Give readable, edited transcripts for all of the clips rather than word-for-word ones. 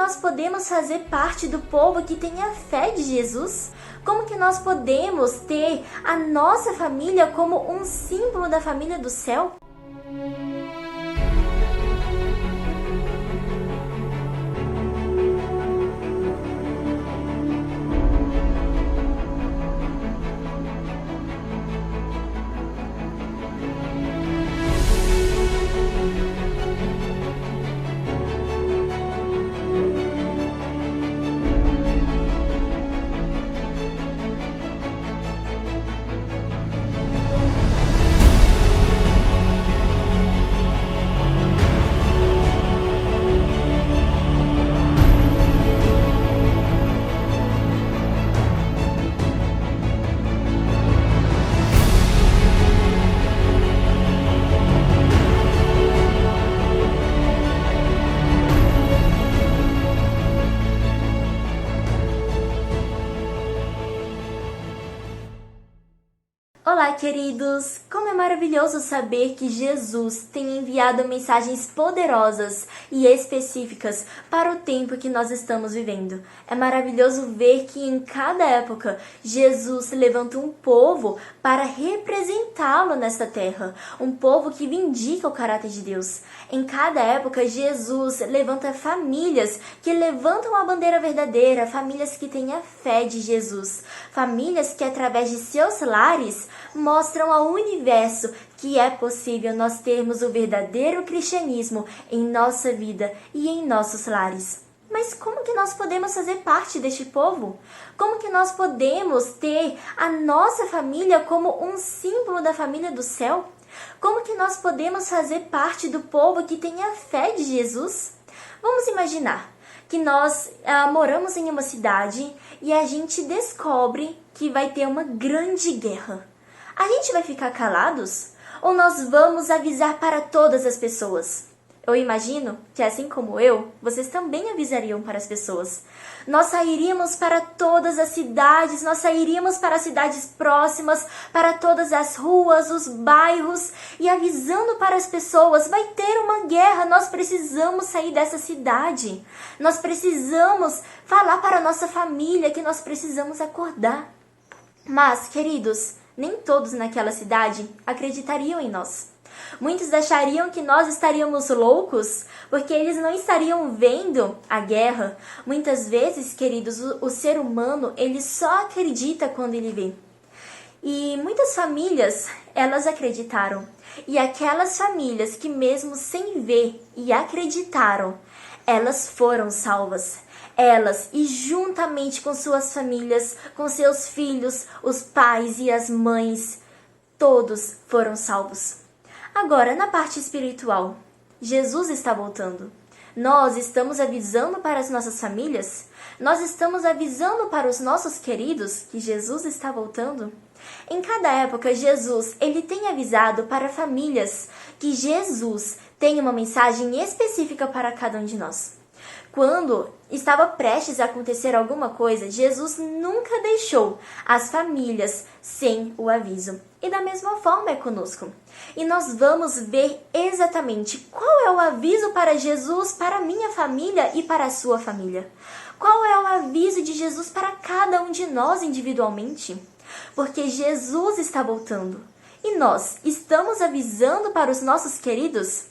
nós podemos fazer parte do povo que tem a fé de Jesus? Como que nós podemos ter a nossa família como um símbolo da família do céu? Olá, queridos! Como é maravilhoso saber que Jesus tem enviado mensagens poderosas e específicas para o tempo que nós estamos vivendo. É maravilhoso ver que em cada época Jesus levanta um povo para representá-lo nesta terra, um povo que vindica o caráter de Deus. Em cada época Jesus levanta famílias que levantam a bandeira verdadeira, famílias que têm a fé de Jesus, famílias que através de seus lares mostram ao universo que é possível nós termos o verdadeiro cristianismo em nossa vida e em nossos lares. Mas como que nós podemos fazer parte deste povo? Como que nós podemos ter a nossa família como um símbolo da família do céu? Como que nós podemos fazer parte do povo que tem a fé de Jesus? Vamos imaginar que nós moramos em uma cidade e a gente descobre que vai ter uma grande guerra. A gente vai ficar calados? Ou nós vamos avisar para todas as pessoas? Eu imagino que, assim como eu, vocês também avisariam para as pessoas. Nós sairíamos para todas as cidades, nós sairíamos para as cidades próximas, para todas as ruas, os bairros, e avisando para as pessoas, vai ter uma guerra, nós precisamos sair dessa cidade. Nós precisamos falar para a nossa família que nós precisamos acordar. Mas, queridos, nem todos naquela cidade acreditariam em nós. Muitos achariam que nós estaríamos loucos, porque eles não estariam vendo a guerra. Muitas vezes, queridos, o ser humano, ele só acredita quando ele vê. E muitas famílias, elas acreditaram. E aquelas famílias que mesmo sem ver e acreditaram, elas foram salvas. Elas, e juntamente com suas famílias, com seus filhos, os pais e as mães, todos foram salvos. Agora, na parte espiritual, Jesus está voltando. Nós estamos avisando para as nossas famílias? Nós estamos avisando para os nossos queridos que Jesus está voltando? Em cada época, Jesus, ele tem avisado para famílias que Jesus tem uma mensagem específica para cada um de nós. Quando estava prestes a acontecer alguma coisa, Jesus nunca deixou as famílias sem o aviso. E da mesma forma é conosco. E nós vamos ver exatamente qual é o aviso para Jesus, para a minha família e para a sua família. Qual é o aviso de Jesus para cada um de nós individualmente? Porque Jesus está voltando. E nós estamos avisando para os nossos queridos?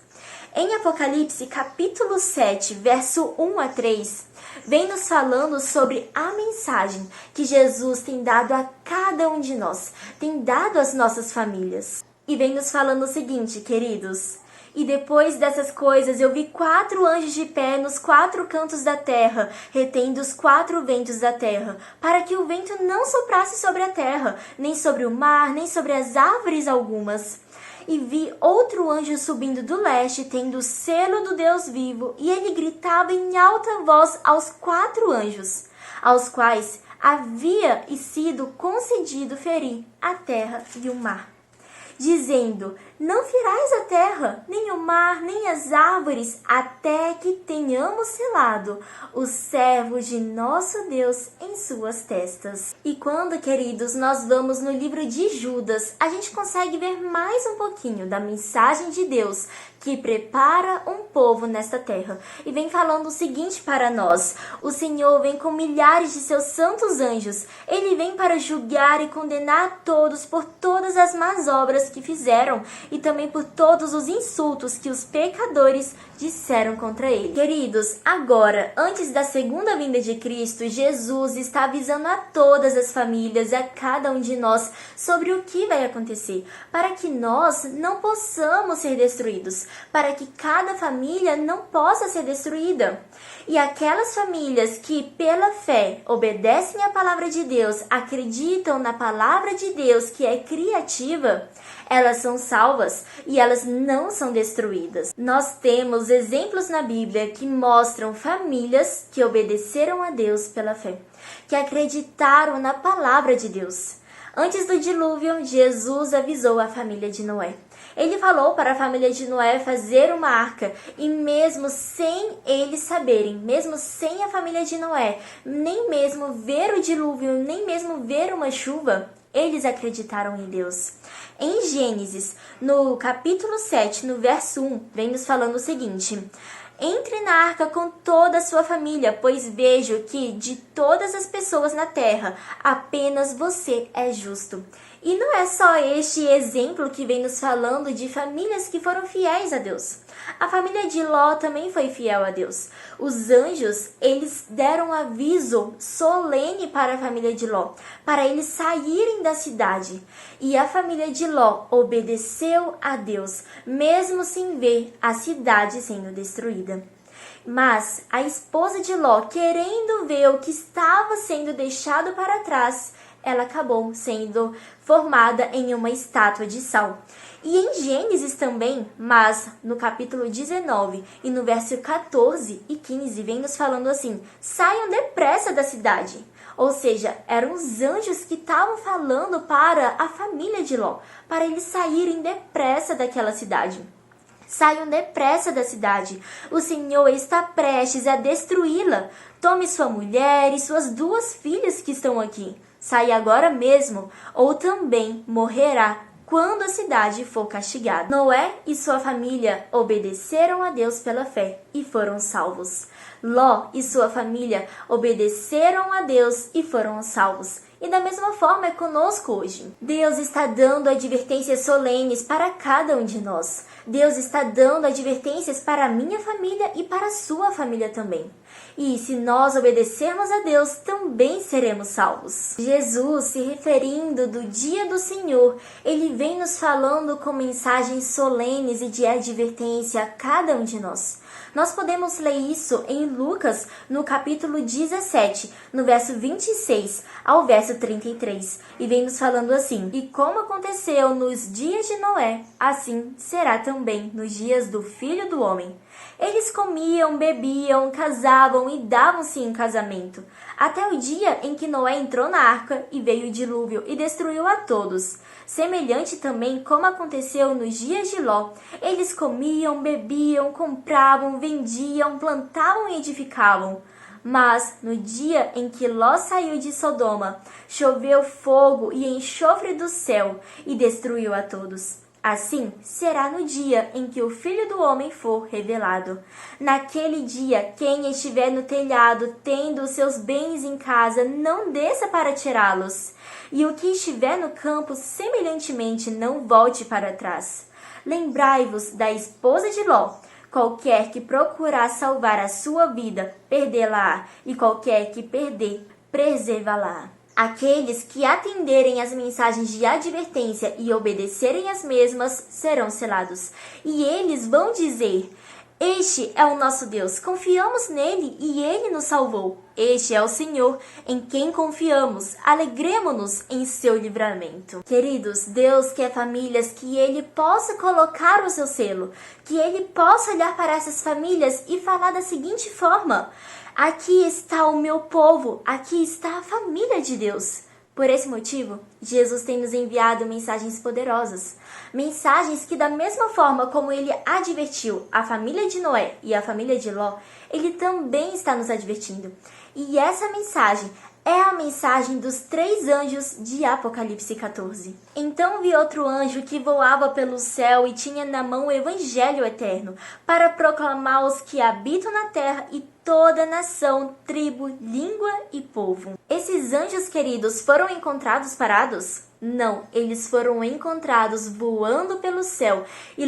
Em Apocalipse, capítulo 7, verso 1 a 3, vem nos falando sobre a mensagem que Jesus tem dado a cada um de nós, tem dado às nossas famílias. E vem nos falando o seguinte, queridos: e depois dessas coisas eu vi 4 anjos de pé nos 4 cantos da terra, retendo os 4 ventos da terra, para que o vento não soprasse sobre a terra, nem sobre o mar, nem sobre as árvores algumas. E vi outro anjo subindo do leste, tendo o selo do Deus vivo, e ele gritava em alta voz aos 4 anjos, aos quais havia sido concedido ferir a terra e o mar, dizendo: Não ferais a terra, nem o mar, nem as árvores, até que tenhamos selado os servos de nosso Deus em suas testas. E quando, queridos, nós vamos no livro de Judas, a gente consegue ver mais um pouquinho da mensagem de Deus que prepara um povo nesta terra. E vem falando o seguinte para nós: o Senhor vem com milhares de seus santos anjos. Ele vem para julgar e condenar a todos por todas as más obras que fizeram e também por todos os insultos que os pecadores disseram contra ele. Queridos, agora, antes da segunda vinda de Cristo, Jesus está avisando a todas as famílias, a cada um de nós, sobre o que vai acontecer, para que nós não possamos ser destruídos, para que cada família não possa ser destruída. E aquelas famílias que, pela fé, obedecem à palavra de Deus, acreditam na palavra de Deus, que é criativa, elas são salvas e elas não são destruídas. Nós temos exemplos na Bíblia que mostram famílias que obedeceram a Deus pela fé, que acreditaram na palavra de Deus. Antes do dilúvio, Jesus avisou a família de Noé. Ele falou para a família de Noé fazer uma arca, e mesmo sem eles saberem, mesmo sem a família de Noé, nem mesmo ver o dilúvio, nem mesmo ver uma chuva, eles acreditaram em Deus. Em Gênesis, no capítulo 7, no verso 1, vem nos falando o seguinte: entre na arca com toda a sua família, pois vejo que de todas as pessoas na terra, apenas você é justo. E não é só este exemplo que vem nos falando de famílias que foram fiéis a Deus. A família de Ló também foi fiel a Deus. Os anjos, eles deram aviso solene para a família de Ló, para eles saírem da cidade. E a família de Ló obedeceu a Deus, mesmo sem ver a cidade sendo destruída. Mas a esposa de Ló, querendo ver o que estava sendo deixado para trás, ela acabou sendo formada em uma estátua de sal. E em Gênesis também, mas no capítulo 19 e no verso 14 e 15, vem nos falando assim: saiam depressa da cidade. Ou seja, eram os anjos que estavam falando para a família de Ló, para eles saírem depressa daquela cidade. Saiam depressa da cidade. O Senhor está prestes a destruí-la. Tome sua mulher e suas 2 filhas que estão aqui. Saia agora mesmo, ou também morrerá quando a cidade for castigada. Noé e sua família obedeceram a Deus pela fé e foram salvos. Ló e sua família obedeceram a Deus e foram salvos. E da mesma forma é conosco hoje. Deus está dando advertências solenes para cada um de nós. Deus está dando advertências para a minha família e para a sua família também. E se nós obedecermos a Deus, também seremos salvos. Jesus, se referindo do dia do Senhor, ele vem nos falando com mensagens solenes e de advertência a cada um de nós. Nós podemos ler isso em Lucas, no capítulo 17, no verso 26 ao verso 33. E vem nos falando assim: e como aconteceu nos dias de Noé, assim será também nos dias do Filho do Homem. Eles comiam, bebiam, casavam e davam-se em casamento, até o dia em que Noé entrou na arca e veio o dilúvio e destruiu a todos. Semelhante também como aconteceu nos dias de Ló. Eles comiam, bebiam, compravam, vendiam, plantavam e edificavam. Mas no dia em que Ló saiu de Sodoma, choveu fogo e enxofre do céu e destruiu a todos. Assim será no dia em que o Filho do Homem for revelado. Naquele dia, quem estiver no telhado, tendo os seus bens em casa, não desça para tirá-los. E o que estiver no campo, semelhantemente, não volte para trás. Lembrai-vos da esposa de Ló. Qualquer que procurar salvar a sua vida, perdê-la-á, e qualquer que perder, preservá-la. Aqueles que atenderem às mensagens de advertência e obedecerem às mesmas serão selados. E eles vão dizer: este é o nosso Deus, confiamos nele e ele nos salvou. Este é o Senhor, em quem confiamos, alegremo-nos em seu livramento. Queridos, Deus quer famílias que ele possa colocar o seu selo, que ele possa olhar para essas famílias e falar da seguinte forma: aqui está o meu povo, aqui está a família de Deus. Por esse motivo, Jesus tem nos enviado mensagens poderosas. Mensagens que, da mesma forma como ele advertiu a família de Noé e a família de Ló, ele também está nos advertindo. E essa mensagem é a mensagem dos 3 anjos de Apocalipse 14. Então vi outro anjo que voava pelo céu e tinha na mão o evangelho eterno, para proclamar aos que habitam na terra e toda nação, tribo, língua e povo. Esses anjos queridos foram encontrados parados? Não, eles foram encontrados voando pelo céu e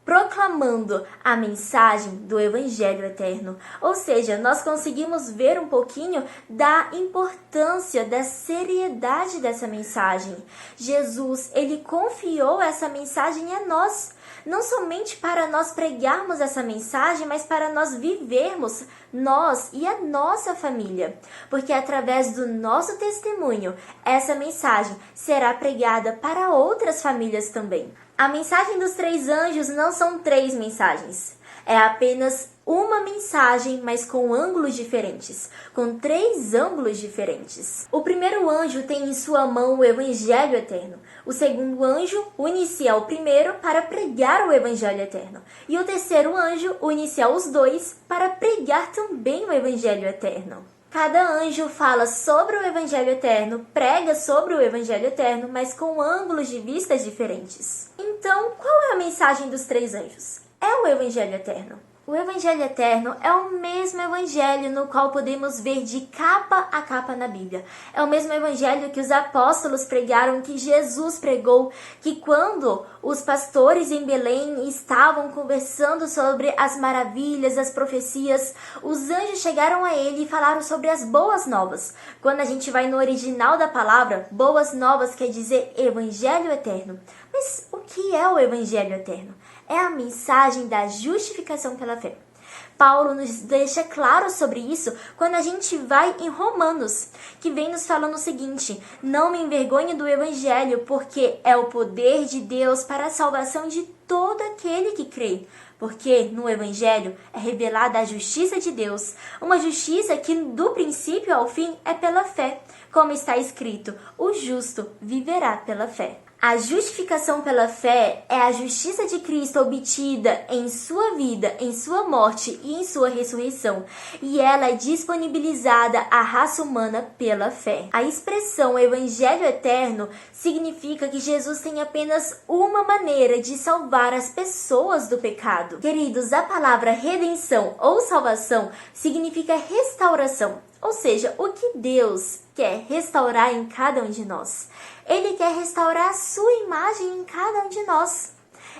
proclamando a mensagem do Evangelho Eterno. Ou seja, nós conseguimos ver um pouquinho da importância, da seriedade dessa mensagem. Jesus, ele confiou essa mensagem a nós. Não somente para nós pregarmos essa mensagem, mas para nós vivermos, nós e a nossa família. Porque através do nosso testemunho, essa mensagem será pregada para outras famílias também. A mensagem dos 3 anjos não são 3 mensagens. É apenas uma mensagem, mas com ângulos diferentes, com 3 ângulos diferentes. O primeiro anjo tem em sua mão o Evangelho Eterno. O segundo anjo inicia o primeiro para pregar o Evangelho Eterno. E o terceiro anjo inicia os 2 para pregar também o Evangelho Eterno. Cada anjo fala sobre o Evangelho Eterno, prega sobre o Evangelho Eterno, mas com ângulos de vistas diferentes. Então, qual é a mensagem dos 3 anjos? É o Evangelho Eterno. O Evangelho Eterno é o mesmo Evangelho no qual podemos ver de capa a capa na Bíblia. É o mesmo Evangelho que os apóstolos pregaram, que Jesus pregou, que quando os pastores em Belém estavam conversando sobre as maravilhas, as profecias, os anjos chegaram a ele e falaram sobre as boas novas. Quando a gente vai no original da palavra, boas novas quer dizer Evangelho Eterno. Mas o que é o Evangelho Eterno? É a mensagem da justificação pela fé. Paulo nos deixa claro sobre isso quando a gente vai em Romanos, que vem nos falando o seguinte: não me envergonhe do Evangelho, porque é o poder de Deus para a salvação de todo aquele que crê. Porque no Evangelho é revelada a justiça de Deus, uma justiça que do princípio ao fim é pela fé, como está escrito: o justo viverá pela fé. A justificação pela fé é a justiça de Cristo obtida em sua vida, em sua morte e em sua ressurreição, e ela é disponibilizada à raça humana pela fé. A expressão Evangelho Eterno significa que Jesus tem apenas uma maneira de salvar as pessoas do pecado. Queridos, a palavra redenção ou salvação significa restauração, ou seja, o que Deus quer restaurar em cada um de nós. Ele quer restaurar a sua imagem em cada um de nós.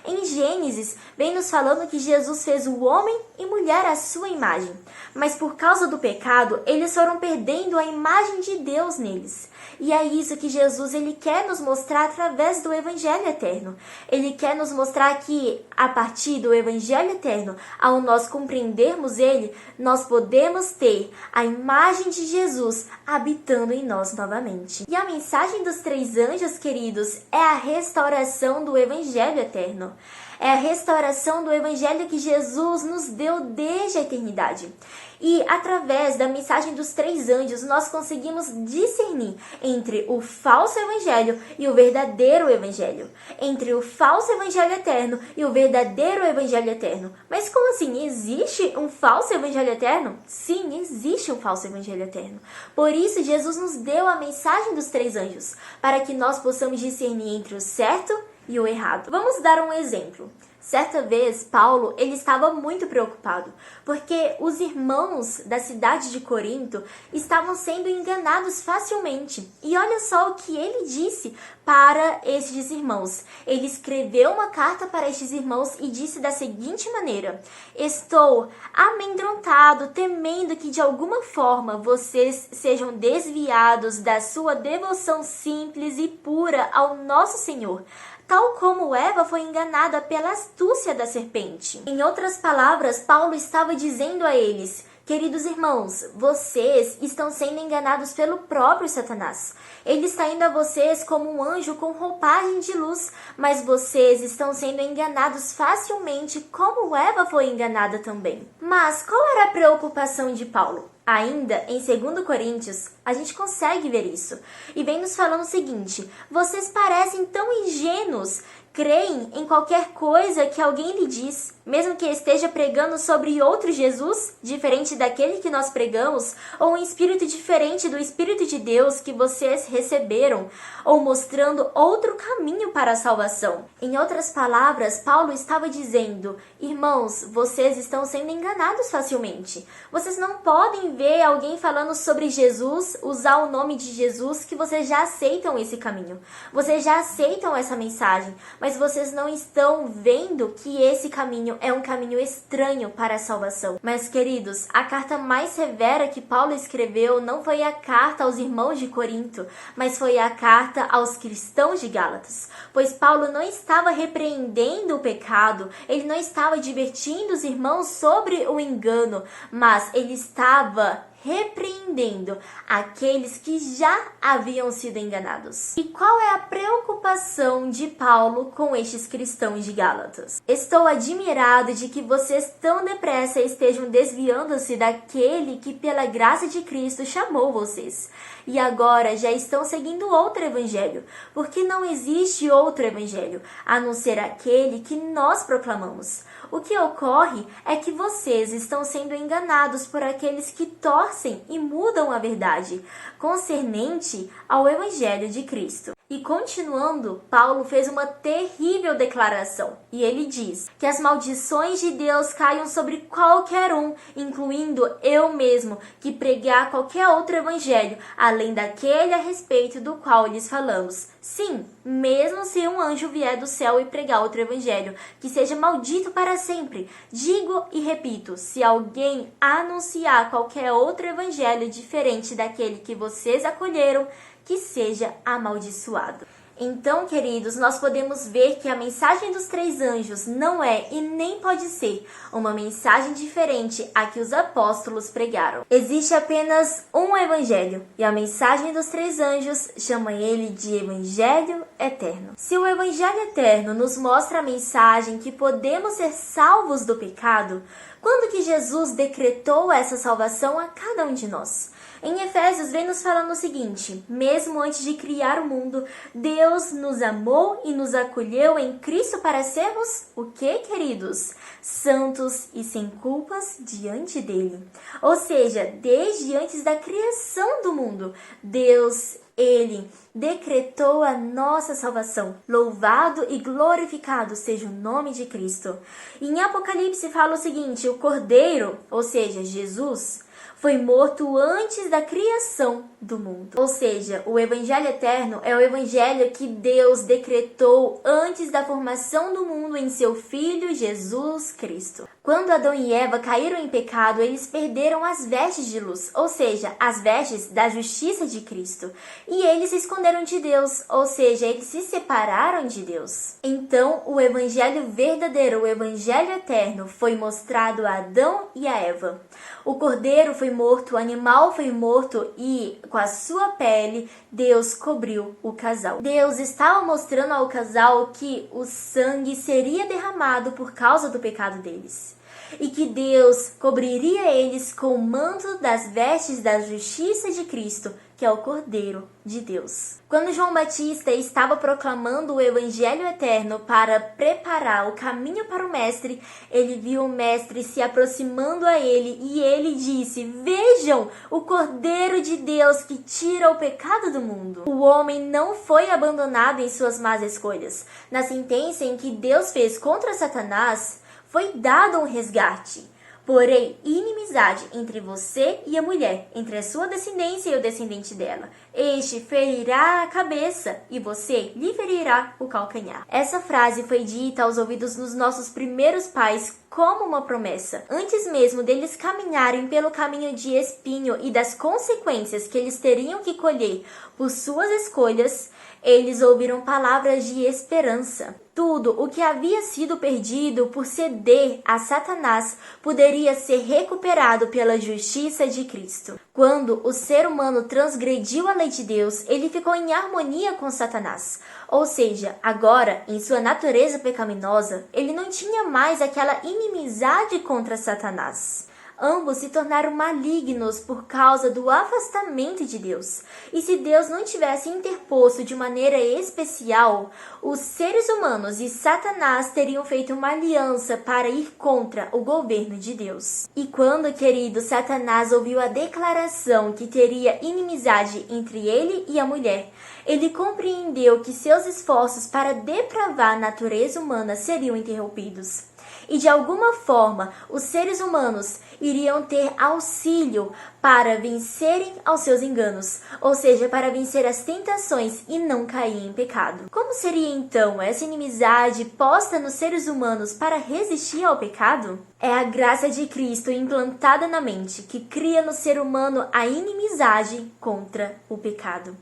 Em Gênesis, vem nos falando que Jesus fez o homem e mulher à sua imagem. Mas por causa do pecado, eles foram perdendo a imagem de Deus neles. E é isso que Jesus ele quer nos mostrar através do Evangelho Eterno. Ele quer nos mostrar que, a partir do Evangelho Eterno, ao nós compreendermos ele, nós podemos ter a imagem de Jesus habitando em nós novamente. E a mensagem dos 3 anjos, queridos, é a restauração do Evangelho Eterno. É a restauração do Evangelho que Jesus nos deu desde a eternidade. E através da mensagem dos 3 anjos, nós conseguimos discernir entre o falso evangelho e o verdadeiro evangelho. Entre o falso evangelho eterno e o verdadeiro evangelho eterno. Mas como assim? Existe um falso evangelho eterno? Sim, existe um falso evangelho eterno. Por isso, Jesus nos deu a mensagem dos 3 anjos, para que nós possamos discernir entre o certo e o errado. Vamos dar um exemplo. Certa vez, Paulo ele estava muito preocupado, porque os irmãos da cidade de Corinto estavam sendo enganados facilmente. E olha só o que ele disse para estes irmãos. Ele escreveu uma carta para estes irmãos e disse da seguinte maneira: estou amedrontado, temendo que de alguma forma vocês sejam desviados da sua devoção simples e pura ao nosso Senhor, tal como Eva foi enganada pela astúcia da serpente. Em outras palavras, Paulo estava dizendo a eles Queridos irmãos, vocês estão sendo enganados pelo próprio Satanás. Ele está indo a vocês como um anjo com roupagem de luz, mas vocês estão sendo enganados facilmente, como Eva foi enganada também. Mas qual era a preocupação de Paulo? Ainda em 2 Coríntios, a gente consegue ver isso. E vem nos falando o seguinte: vocês parecem tão ingênuos, creem em qualquer coisa que alguém lhe diz, mesmo que esteja pregando sobre outro Jesus, diferente daquele que nós pregamos, ou um espírito diferente do Espírito de Deus que vocês receberam, ou mostrando outro caminho para a salvação. Em outras palavras, Paulo estava dizendo: irmãos, vocês estão sendo enganados facilmente. Vocês não podem ver alguém falando sobre Jesus, usar o nome de Jesus, que vocês já aceitam esse caminho. Vocês já aceitam essa mensagem, mas vocês não estão vendo que esse caminho é um caminho estranho para a salvação. Mas, queridos, a carta mais severa que Paulo escreveu não foi a carta aos irmãos de Corinto, mas foi a carta aos cristãos de Gálatas. Pois Paulo não estava repreendendo o pecado, ele não estava divertindo os irmãos sobre o engano, mas ele estava repreendendo aqueles que já haviam sido enganados. E qual é a preocupação de Paulo com estes cristãos de Gálatas? Estou admirado de que vocês tão depressa estejam desviando-se daquele que pela graça de Cristo chamou vocês. E agora já estão seguindo outro evangelho, porque não existe outro evangelho, a não ser aquele que nós proclamamos. O que ocorre é que vocês estão sendo enganados por aqueles que torcem e mudam a verdade concernente ao Evangelho de Cristo. E continuando, Paulo fez uma terrível declaração, e ele diz que as maldições de Deus caiam sobre qualquer um, incluindo eu mesmo, que pregar qualquer outro evangelho, além daquele a respeito do qual lhes falamos. Sim, mesmo se um anjo vier do céu e pregar outro evangelho, que seja maldito para sempre. Digo e repito, se alguém anunciar qualquer outro evangelho diferente daquele que vocês acolheram, que seja amaldiçoado. Então, queridos, nós podemos ver que a mensagem dos 3 anjos não é e nem pode ser uma mensagem diferente à que os apóstolos pregaram. Existe apenas um evangelho, e a mensagem dos 3 anjos chama ele de Evangelho Eterno. Se o Evangelho Eterno nos mostra a mensagem que podemos ser salvos do pecado, quando que Jesus decretou essa salvação a cada um de nós? Em Efésios vem nos falando o seguinte: mesmo antes de criar o mundo, Deus nos amou e nos acolheu em Cristo para sermos o que, queridos? Santos e sem culpas diante dele. Ou seja, desde antes da criação do mundo, Deus, ele decretou a nossa salvação. Louvado e glorificado seja o nome de Cristo. E em Apocalipse fala o seguinte: o Cordeiro, ou seja, Jesus, foi morto antes da criação do mundo. Ou seja, o Evangelho Eterno é o Evangelho que Deus decretou antes da formação do mundo em seu Filho Jesus Cristo. Quando Adão e Eva caíram em pecado, eles perderam as vestes de luz, ou seja, as vestes da justiça de Cristo. E eles se esconderam de Deus, ou seja, eles se separaram de Deus. Então, o Evangelho verdadeiro, o Evangelho Eterno, foi mostrado a Adão e a Eva. O cordeiro foi morto, o animal foi morto e, com a sua pele, Deus cobriu o casal. Deus estava mostrando ao casal que o sangue seria derramado por causa do pecado deles. E que Deus cobriria eles com o manto das vestes da justiça de Cristo, que é o Cordeiro de Deus. Quando João Batista estava proclamando o Evangelho Eterno para preparar o caminho para o Mestre, ele viu o Mestre se aproximando a ele e ele disse: vejam, o Cordeiro de Deus que tira o pecado do mundo. O homem não foi abandonado em suas más escolhas. Na sentença em que Deus fez contra Satanás, foi dado um resgate. Porém, inimizade entre você e a mulher, entre a sua descendência e o descendente dela. Este ferirá a cabeça e você lhe ferirá o calcanhar. Essa frase foi dita aos ouvidos dos nossos primeiros pais como uma promessa. Antes mesmo deles caminharem pelo caminho de espinho e das consequências que eles teriam que colher por suas escolhas, eles ouviram palavras de esperança. Tudo o que havia sido perdido por ceder a Satanás poderia ser recuperado pela justiça de Cristo. Quando o ser humano transgrediu a lei de Deus, ele ficou em harmonia com Satanás. Ou seja, agora, em sua natureza pecaminosa, ele não tinha mais aquela inimizade contra Satanás. Ambos se tornaram malignos por causa do afastamento de Deus. E se Deus não tivesse interposto de maneira especial, os seres humanos e Satanás teriam feito uma aliança para ir contra o governo de Deus. E quando, querido, Satanás ouviu a declaração que teria inimizade entre ele e a mulher, ele compreendeu que seus esforços para depravar a natureza humana seriam interrompidos. E de alguma forma, os seres humanos iriam ter auxílio para vencerem aos seus enganos, ou seja, para vencer as tentações e não cair em pecado. Como seria então essa inimizade posta nos seres humanos para resistir ao pecado? É a graça de Cristo implantada na mente que cria no ser humano a inimizade contra o pecado.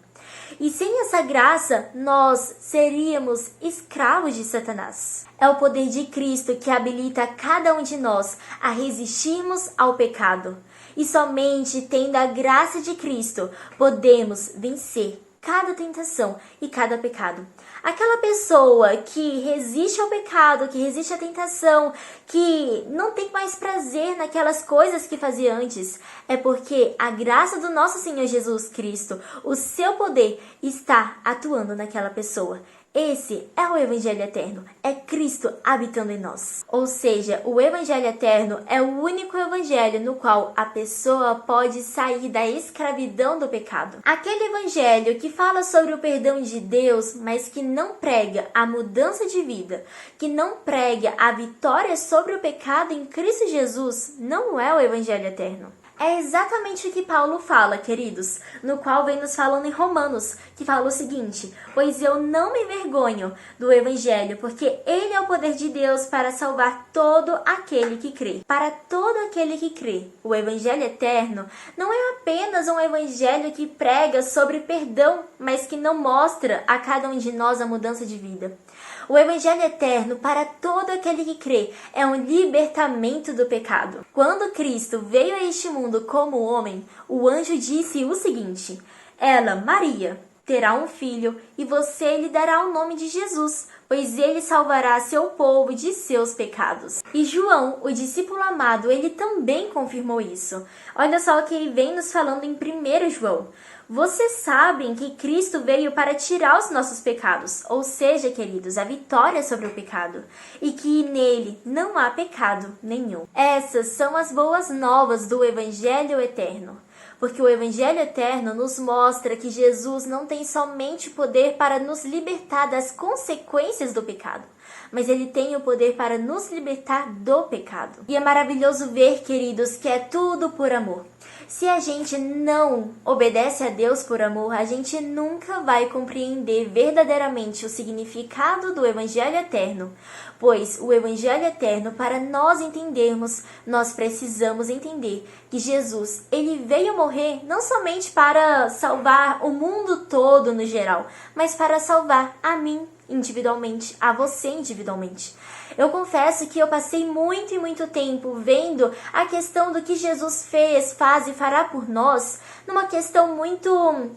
E sem essa graça, nós seríamos escravos de Satanás. É o poder de Cristo que habilita cada um de nós a resistirmos ao pecado. E somente tendo a graça de Cristo, podemos vencer cada tentação e cada pecado. Aquela pessoa que resiste ao pecado, que resiste à tentação, que não tem mais prazer naquelas coisas que fazia antes, é porque a graça do nosso Senhor Jesus Cristo, o seu poder, está atuando naquela pessoa. Esse é o Evangelho Eterno, é Cristo habitando em nós. Ou seja, o Evangelho Eterno é o único Evangelho no qual a pessoa pode sair da escravidão do pecado. Aquele Evangelho que fala sobre o perdão de Deus, mas que não prega a mudança de vida, que não prega a vitória sobre o pecado em Cristo Jesus, não é o Evangelho Eterno. É exatamente o que Paulo fala, queridos, no qual vem nos falando em Romanos, que fala o seguinte: pois eu não me envergonho do Evangelho, porque ele é o poder de Deus para salvar todo aquele que crê. Para todo aquele que crê, o Evangelho Eterno não é apenas um Evangelho que prega sobre perdão, mas que não mostra a cada um de nós a mudança de vida. O Evangelho Eterno, para todo aquele que crê, é um libertamento do pecado. Quando Cristo veio a este mundo como homem, o anjo disse o seguinte: ela, Maria, terá um filho e você lhe dará o nome de Jesus, pois ele salvará seu povo de seus pecados. E João, o discípulo amado, ele também confirmou isso. Olha só o que ele vem nos falando em 1 João. Vocês sabem que Cristo veio para tirar os nossos pecados, ou seja, queridos, a vitória sobre o pecado, e que nele não há pecado nenhum. Essas são as boas novas do Evangelho Eterno. Porque o Evangelho Eterno nos mostra que Jesus não tem somente poder para nos libertar das consequências do pecado, mas ele tem o poder para nos libertar do pecado. E é maravilhoso ver, queridos, que é tudo por amor. Se a gente não obedece a Deus por amor, a gente nunca vai compreender verdadeiramente o significado do Evangelho Eterno, pois o Evangelho Eterno, para nós entendermos, nós precisamos entender que Jesus, ele veio morrer não somente para salvar o mundo todo no geral, mas para salvar a mim individualmente, a você individualmente. Eu confesso que eu passei muito e muito tempo vendo a questão do que Jesus fez, faz e fará por nós numa questão muito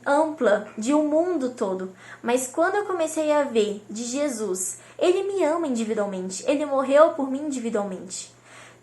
ampla de um mundo todo. Mas quando eu comecei a ver de Jesus, ele me ama individualmente, ele morreu por mim individualmente.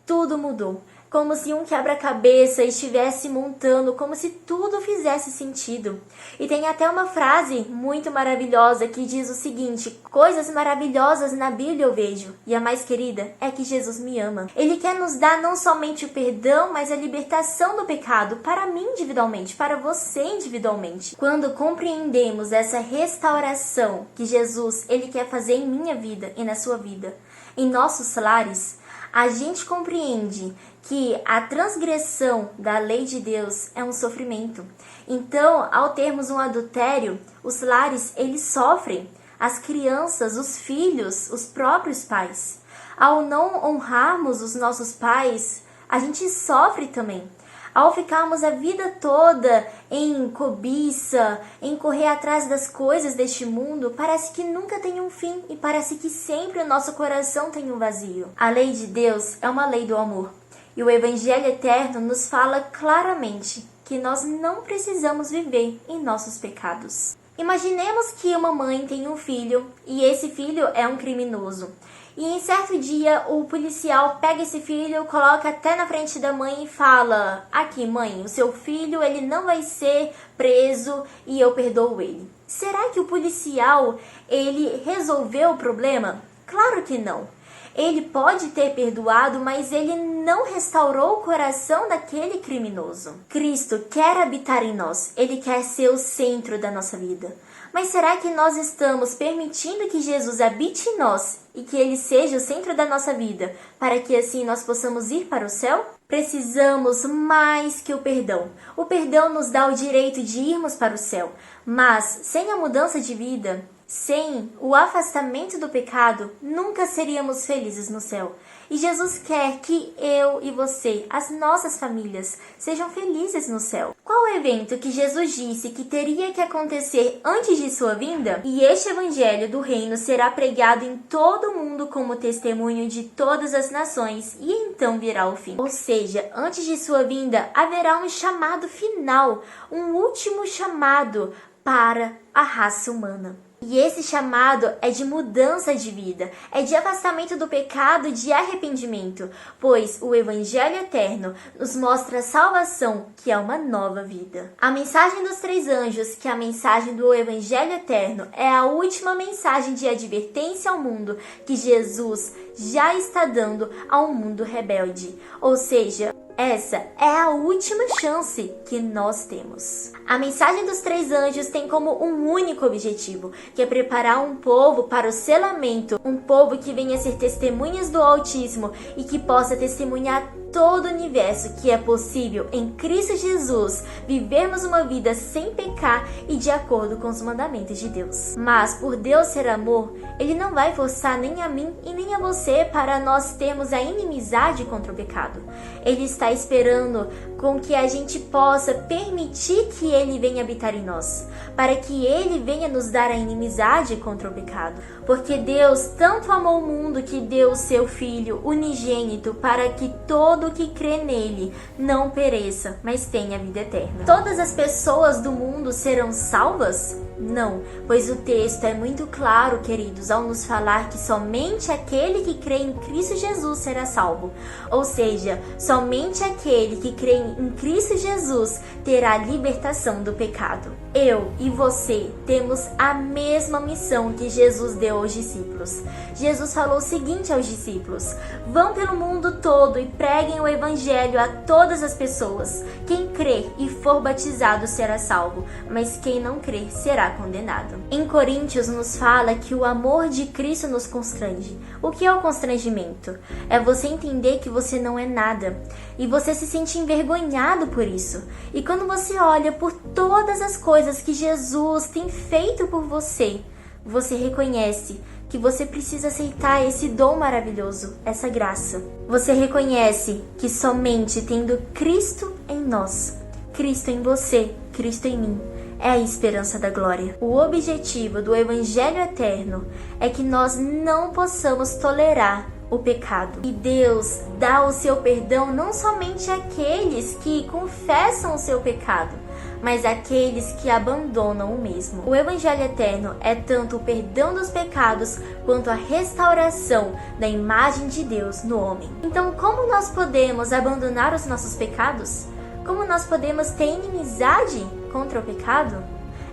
Tudo mudou. Como se um quebra-cabeça estivesse montando, como se tudo fizesse sentido. E tem até uma frase muito maravilhosa que diz o seguinte: coisas maravilhosas na Bíblia eu vejo, e a mais querida é que Jesus me ama. Ele quer nos dar não somente o perdão, mas a libertação do pecado, para mim individualmente, para você individualmente. Quando compreendemos essa restauração que Jesus ele quer fazer em minha vida e na sua vida, em nossos lares, a gente compreende que a transgressão da lei de Deus é um sofrimento. Então, ao termos um adultério, os lares, eles sofrem. As crianças, os filhos, os próprios pais. Ao não honrarmos os nossos pais, a gente sofre também. Ao ficarmos a vida toda em cobiça, em correr atrás das coisas deste mundo, parece que nunca tem um fim e parece que sempre o nosso coração tem um vazio. A lei de Deus é uma lei do amor e o Evangelho eterno nos fala claramente que nós não precisamos viver em nossos pecados. Imaginemos que uma mãe tem um filho e esse filho é um criminoso. E em certo dia o policial pega esse filho, coloca até na frente da mãe e fala: aqui mãe, o seu filho ele não vai ser preso e eu perdoo ele. Será que o policial ele resolveu o problema? Claro que não. Ele pode ter perdoado, mas ele não restaurou o coração daquele criminoso. Cristo quer habitar em nós, ele quer ser o centro da nossa vida. Mas será que nós estamos permitindo que Jesus habite em nós e que ele seja o centro da nossa vida, para que assim nós possamos ir para o céu? Precisamos mais que o perdão. O perdão nos dá o direito de irmos para o céu, mas sem a mudança de vida, sem o afastamento do pecado, nunca seríamos felizes no céu. E Jesus quer que eu e você, as nossas famílias, sejam felizes no céu. Qual o evento que Jesus disse que teria que acontecer antes de sua vinda? E este evangelho do reino será pregado em todo o mundo como testemunho de todas as nações, e então virá o fim. Ou seja, antes de sua vinda, haverá um chamado final, um último chamado para a raça humana. E esse chamado é de mudança de vida, é de afastamento do pecado, de arrependimento, pois o Evangelho eterno nos mostra a salvação, que é uma nova vida. A mensagem dos 3 anjos, que é a mensagem do Evangelho eterno, é a última mensagem de advertência ao mundo que Jesus já está dando ao mundo rebelde. Ou seja, essa é a última chance que nós temos. A mensagem dos 3 anjos tem como um único objetivo, que é preparar um povo para o selamento, um povo que venha ser testemunhas do Altíssimo e que possa testemunhar todo o universo que é possível em Cristo Jesus vivermos uma vida sem pecar e de acordo com os mandamentos de Deus. Mas por Deus ser amor, Ele não vai forçar nem a mim e nem a você para nós termos a inimizade contra o pecado. Ele está esperando com que a gente possa permitir que Ele venha habitar em nós, para que Ele venha nos dar a inimizade contra o pecado. Porque Deus tanto amou o mundo que deu o seu Filho unigênito para que todo que crê nele não pereça, mas tenha vida eterna. Todas as pessoas do mundo serão salvas? Não, pois o texto é muito claro, queridos, ao nos falar que somente aquele que crê em Cristo Jesus será salvo. Ou seja, somente aquele que crê em Cristo Jesus terá a libertação do pecado. Eu e você temos a mesma missão que Jesus deu aos discípulos. Jesus falou o seguinte aos discípulos: vão pelo mundo todo e preguem o evangelho a todas as pessoas. Quem crer e for batizado será salvo, mas quem não crer será condenado. Em Coríntios nos fala que o amor de Cristo nos constrange. O que é o constrangimento? É você entender que você não é nada e você se sente envergonhado por isso. E quando você olha por todas as coisas que Jesus tem feito por você, você reconhece que você precisa aceitar esse dom maravilhoso, essa graça. Você reconhece que somente tendo Cristo em nós, Cristo em você, Cristo em mim, é a esperança da glória. O objetivo do Evangelho eterno é que nós não possamos tolerar o pecado. E Deus dá o seu perdão não somente àqueles que confessam o seu pecado, mas àqueles que abandonam o mesmo. O Evangelho eterno é tanto o perdão dos pecados quanto a restauração da imagem de Deus no homem. Então, como nós podemos abandonar os nossos pecados? Como nós podemos ter inimizade contra o pecado?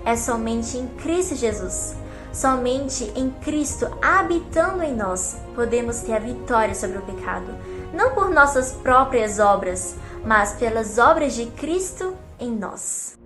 É somente em Cristo Jesus. Somente em Cristo, habitando em nós, podemos ter a vitória sobre o pecado. Não por nossas próprias obras, mas pelas obras de Cristo em nós.